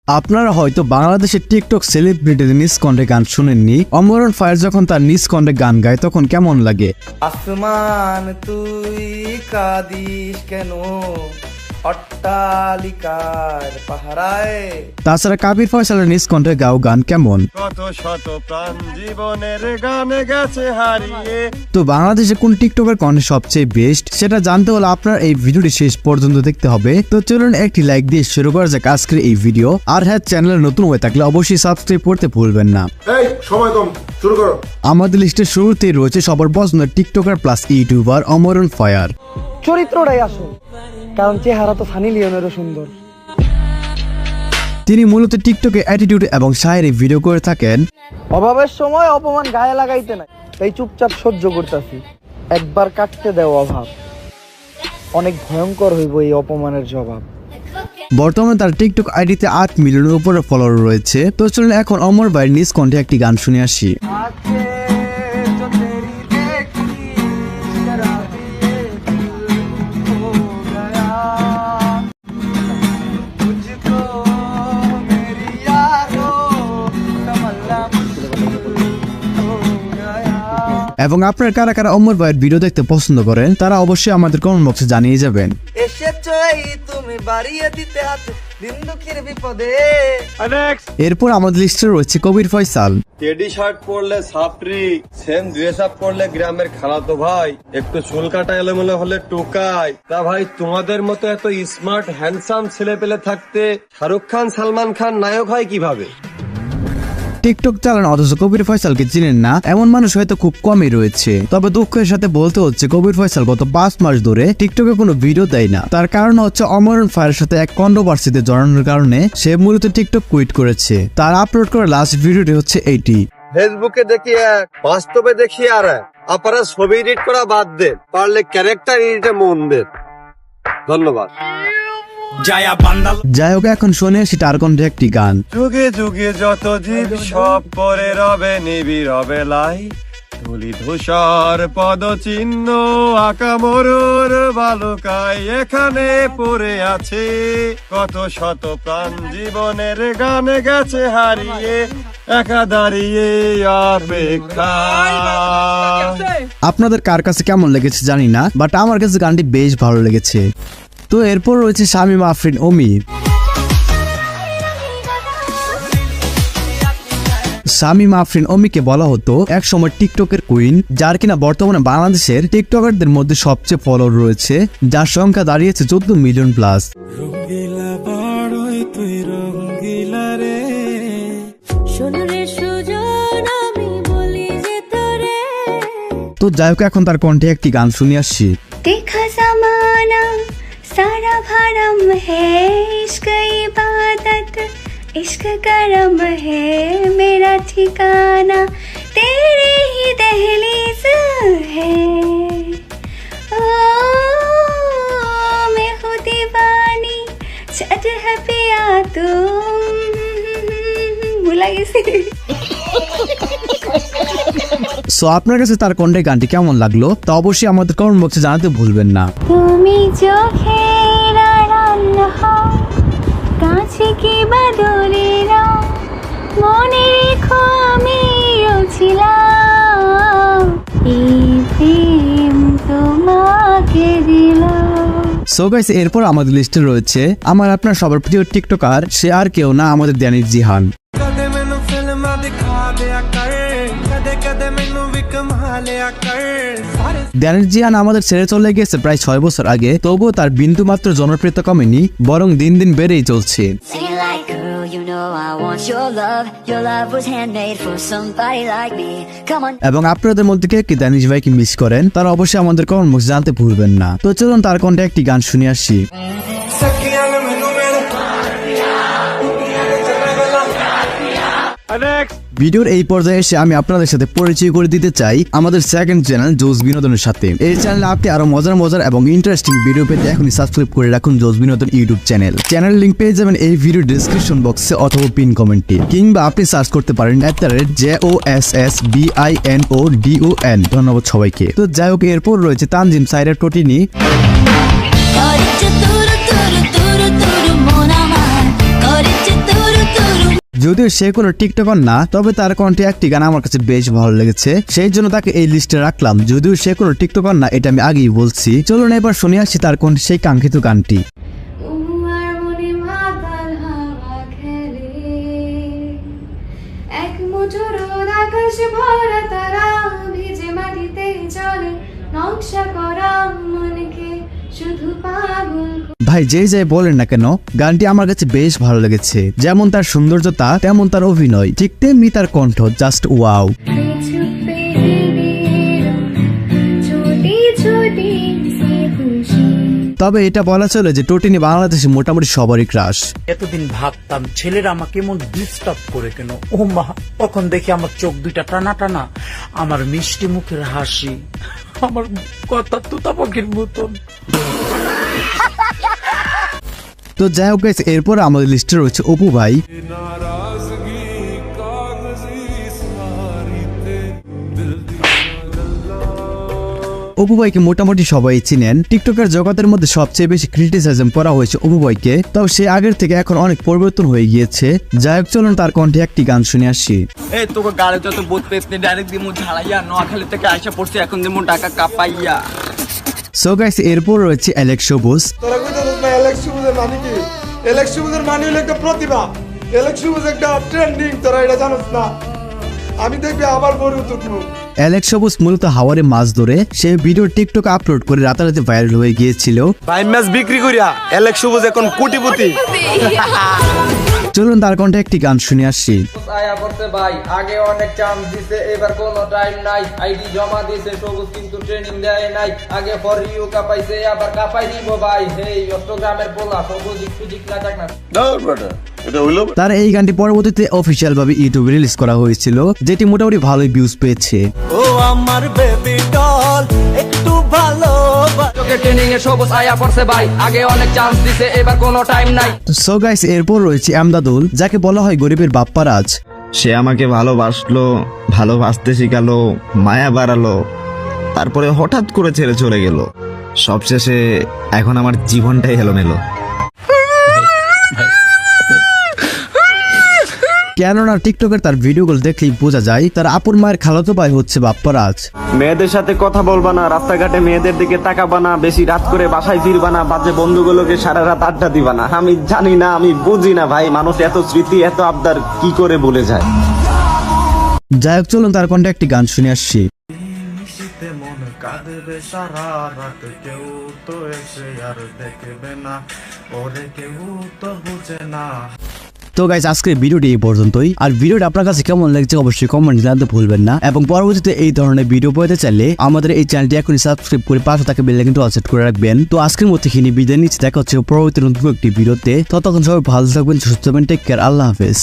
আপনারা হয়তো বাংলাদেশের টিকটক সেলিব্রিটিদের নিজ কণ্ঠে গান শুনেননি। অমরণ ফায়ার যখন তার নিজ কণ্ঠে গান গায় তখন কেমন লাগে? আসমান তুই কাঁদিস কেন অট্টালিকার পাহারায়। তাছাড়া কাবির ফয়সালের নিজ কণ্ঠে গাও গান কেমন? কত শত প্রাণ জীবনের গানে গেছে হারিয়ে। তো বাংলাদেশে কোন টিকটকের কণ্ঠে সবচেয়ে বেস্ট সেটা জানতে হলে আপনার এই ভিডিওটি শেষ পর্যন্ত দেখতে হবে। তো চলুন একটি লাইক দিয়ে শুরু করা যাক আজকের এই ভিডিও। আর হ্যাঁ, চ্যানেলে নতুন হয়ে থাকলে অবশ্যই সাবস্ক্রাইব করতে ভুলবেন না। এই সময় কম, শুরু করো। আমাদের লিস্টের শুরুতেই রয়েছে সবার পছন্দের টিকটকার প্লাস ইউটিউবার অমরণ ফায়ার। চরিত্রটাই আসল, কারণ চেহারা তো সানি লিওনেরও সুন্দর। তিনি মূলত টিকটকে অ্যাটিটিউড এবং শায়েরি ভিডিও করে থাকেন। অভাবের সময় অপমান গায়ে লাগাইতে নাই, তাই চুপচাপ সহ্য করতেছি। একবার কাটতে দেও অভাব, অনেক ভয়ঙ্কর হইব এই অপমানের জবাব। বর্তমানে তার টিকটক আইডিতে 8 মিলিয়নের উপরে ফলোয়ার রয়েছে। তো চলুন এখন অমর ভাইয়ের নিজ কণ্ঠে একটি গান শুনে আসি। এবং আপনার কারা কারা অমর ভাইয়ের ভিডিও দেখতে পছন্দ করেন তারা অবশ্যই আমাদের কমেন্ট বক্সে জানিয়ে যাবেন। তুমি বাড়িয়ে দিতে হাত দিন দুঃখের বিপদে। এরপর আমাদের লিস্টে রয়েছে কবির ফয়সাল। টেডি শার্ট পরলে সাপরি, সেম ড্রেস আপ পরলে গ্রামের খালাতো ভাই, একটু চুল কাটা এলোমেলো হলে টোকাই। তা ভাই তোমাদের মতো এত স্মার্ট হ্যান্ডসাম ছেলে পেলে থাকতে শাহরুখ খান সালমান খান নায়ক হয় কিভাবে? টিকটক চালান অথচ কবির ফয়সালকে চিনেন না এমন মানুষ হয়তো খুব কমই রয়েছে। তবে দুঃখের সাথে বলতে হচ্ছে কবির ফয়সাল গত 5 মাস ধরে টিকটকে কোনো ভিডিও দেয় না। তার কারণ হচ্ছে অমরণ ফায়ারের সাথে এক কন্ট্রোভার্সিতে জড়ানোর কারণে সে মূলত টিকটক কুইট করেছে। তার আপলোড করা লাস্ট ভিডিওটি হচ্ছে এইটি। ফেসবুকে দেখি এক, বাস্তবে দেখি আর এক। আপনারা ছবি এডিট করা বাদ দেন, পারলে ক্যারেক্টার এডিটে মন দেন। ধন্যবাদ। যাই হোক, এখন শুনে আসি তার কণ্ঠে একটি গান। যুগে যুগে যত জীব সব পরে রবে নিবিড়বে লাই, ধুলি ধূসর পদচিহ্ন আঁকা মরুর বালুকায় এখানে পড়ে আছে। কত শত প্রাণ জীবনের গানে গেছে হারিয়ে, একা দাঁড়িয়ে অপেক্ষা। আপনাদের কার কাছে কেমন লেগেছে জানি না, বাট আমার কাছে গানটি বেশ ভালো লেগেছে। তো এরপর রয়েছে শামীম আফরিন অমি। শামীম আফরিন অমিকে বলা হতো এক সময় টিকটকের কুইন, যার কিনা বর্তমানে বাংলাদেশের টিকটকারদের মধ্যে সবচেয়ে ফলোয়ার রয়েছে, যার সংখ্যা দাঁড়িয়েছে 14 মিলিয়ন প্লাস। তো যাই হোক, এখন তার কণ্ঠে একটি গান শুনে আসছি। देखा ज़माना सारा भरम है, इश्क इबादत इश्क करम है, मेरा ठिकाना तेरे ही दहलीज है। ओ मैं खुद दीवानी छट है पिया तुम, भूला गई। সো আপনার কাছে তার কণ্ঠে গানটি কেমন লাগলো তা অবশ্যই আমাদের কমেন্ট বক্সে জানাতে ভুলবেন না। তুমি চোখের আড়াল হও, কাছে কি বাদরে নাও, মনে রেখো আমিও ছিলাম, এই প্রেম তোমাকে দিলাম। সো গাইস, এরপর আমাদের লিস্টে রয়েছে আমার আপনার সবার প্রিয় টিকটকার, সে আর কেউ না আমাদের দানিশ জিহান। দানিশ জিহান আমাদের ছেড়ে চলে গেছে প্রায় 6 বছর আগে, তবুও তার বিন্দু মাত্র জনপ্রিয়তা কমেনি, বরং দিন দিন বেড়েই চলছে। এবং আপনাদের মধ্যে কে কি দানিশ ভাইকে মিস করেন তারা অবশ্যই আমাদের কমেন্ট বক্সে জানতে ভুলবেন না। তো চলুন তার কণ্ঠে একটি গান শুনে আসি। ভিডিওর এই পর্যায়ে এসে আমি আপনাদের সাথে পরিচয় করে দিতে চাই আমাদের সেকেন্ড চ্যানেল জোস বিনোদনের সাথে। এই চ্যানেলে আপনি আরো মজার এবং ইন্টারেস্টিং ভিডিও পেতে এখনই সাবস্ক্রাইব করে রাখুন জোস বিনোদন ইউটিউব চ্যানেল। চ্যানেল লিংক পেয়ে যাবেন এই ভিডিও ডেসক্রিপশন বক্সে অথবা পিন কমেন্টে, কিংবা আপনি সার্চ করতে পারেন JOSSBINODON। ধন্যবাদ সবাইকে। তো যাই হোক, এরপর রয়েছে তানজিম সাইরের টোটিনি। 거리째 뚜루뚜루 뚜루뚜루 모나만 거리째 뚜루 যদিও সে কোনো টিকটকার না, তবে তার কণ্ঠে একটি গান আমার কাছে বেশ ভালো লেগেছে, সেই জন্য তাকে এই লিস্টে রাখলাম। যদিও সে কোনো টিকটকার না, এটা আমি আগেই বলছি। চলুন এবার শুনে আসছি তার কণ্ঠে সেই কাঙ্ক্ষিত গানটি। তোমার মনে মাতাল হাওয়া খেলে, এক মুঠো রোদ আকাশ ভরা তারা, ভিজে মাটিতে চলে নকশা করা মনকে শুধু পাগল। ভাই যেই যাই বলেন না কেন, গানটি আমার কাছে বেশ ভালো লেগেছে। যেমন তার সৌন্দর্যতা, তেমন তার অভিনয়, ঠিক তেমনি তার কণ্ঠ, জাস্ট ওয়াও। छुपे छोटी छोटी सी खुशी। তবে এটা বলা চলে যে টোটিনি বাংলাদেশে মোটামুটি সবারই ক্রাশ। এতদিন ভাবতাম ছেলেরা আমাকে এমন ডিস্টার্ব করে কেন, ও মা, তখন দেখি আমার চোখ দুইটা টানা টানা, আমার মিষ্টি মুখের হাসি, আমার কথা তুতা পাখির মতন। তো যাই হোক গাইস, এরপর আমাদের লিস্টে রয়েছে অপু ভাই। অপু ভাইকে মোটামুটি সবাই চিনেন। টিকটকের জগতের মধ্যে সবচেয়ে বেশি ক্রিটিসাইজম করা হয়েছে অপু ভাইকে, তবে সে আগের থেকে এখন অনেক পরিবর্তন হয়ে গিয়েছে। যাই হোক, চলুন তার কণ্ঠে একটি গান শুনে আসি। এই তোকে গাড়ি তো বুথ পেতে ডাইরেক্ট দিমু ঝাড়াইয়া, নোয়াখালী থেকে আইসা পড়ছি, এখন দিমু টাকা কাপাইয়া। সো গাইস, এরপর রয়েছে অ্যালেক্স সবুজ। তোরা কইতাছিস না এলেক্স সুবুজের মানে কি? এলেক্স সুবুজের মানে হলো একটা প্রতিভা। এলেক্স সুবুজ একটা ট্রেন্ডিং, তোরা এটা জানোস না? আমি দেখবি আবার বড় তুটমু। অ্যালেক্স সবুজ মূলত হাওয়ারে মাছ ধরে সে ভিডিও টিকটক আপলোড করে রাতারাতি ভাইরাল হয়ে গিয়েছিল। ভাই ম্যাচ বিক্রি করিয়া এলেক্স সবুজ এখন কোটিপতি। চলুন তার কণ্ঠে একটি গান শুনে আসি। আয়া পড়ছে ভাই, আগে অনেক চান্স দিছে, এবার কোনো টাইম নাই। আইডি জমা দিছে সবুজ, কিন্তু ট্রেনিং দেয় নাই। আগে ফর ইউ কাপাইছে, আবার কাপাই দিব ভাই। হেই অষ্টগ্রামের পোলা, সবুজ একটু জিক না যাক না। তার এই গানটি পরবর্তীতে অফিসিয়াল ভাবে ইউটিউবে রিলিজ করা হয়েছিল, যেটি মোটামুটি ভালোই ভিউজ পেয়েছে। ও আমার বেবি ডল একটু ভালো। ট্রেনিং এ সবুজ আয়া পড়ছে ভাই, আগে অনেক চান্স দিছে, এবার কোনো টাইম নাই। সো গাইস, এরপর রয়েছে আমদাদুল, যাকে বলা হয় গরিবের বাপ্পারাজ। সে আমাকে ভালোবাসলো, ভালোবাসতে শিখালো, মায়া বাড়ালো, তারপরে হঠাৎ করে ছেড়ে চলে গেল। সবশেষে এখন আমার জীবনটাই এলোমেলো। কেননা টিকটকের তার ভিডিওগুলো দেখলেই বোঝা যায় তার আপন মায়ের খালাতো ভাই হচ্ছে বাপ্পারাজ। মেয়েদের সাথে কথা বলবা না, রাস্তাঘাটে মেয়েদের দিকে তাকাবা না, বেশি রাত করে বাসায় ফিরবা না, বাজে বন্ধুগুলোকে সারা রাত আড্ডা দিবা না। আমি জানি না, আমি বুঝি না ভাই, মানুষ এত স্মৃতি এত আবদার কি করে ভুলে যায়। যাই হোক, চলুন তার কণ্ঠে একটি গান শুনে আসছি। মন কাঁদবে সারা রাত, কেউ তো এসে আর দেখবে না, ওরে কেউ তো বুঝে না। তো গাইস, আজকের ভিডিওটি এই পর্যন্তই। আর ভিডিওটা আপনার কাছে কেমন লাগছে অবশ্যই কমেন্ট জানাতে ভুলবেন না। এবং পরবর্তীতে এই ধরনের ভিডিও পেতে চাইলে আমাদের এই চ্যানেলটি এখনই সাবস্ক্রাইব করে পাশে থাকা বেল আইকনটি অল সেট করে রাখবেন। তো আজকের মতো এখানে বিদায় নিচ্ছি, দেখা হচ্ছে পরবর্তী নতুন একটি ভিডিওতে। ততক্ষণ সবাই ভালো থাকবেন, সুস্থ থাকবেন, টেক কেয়ার, আল্লাহ হাফেজ।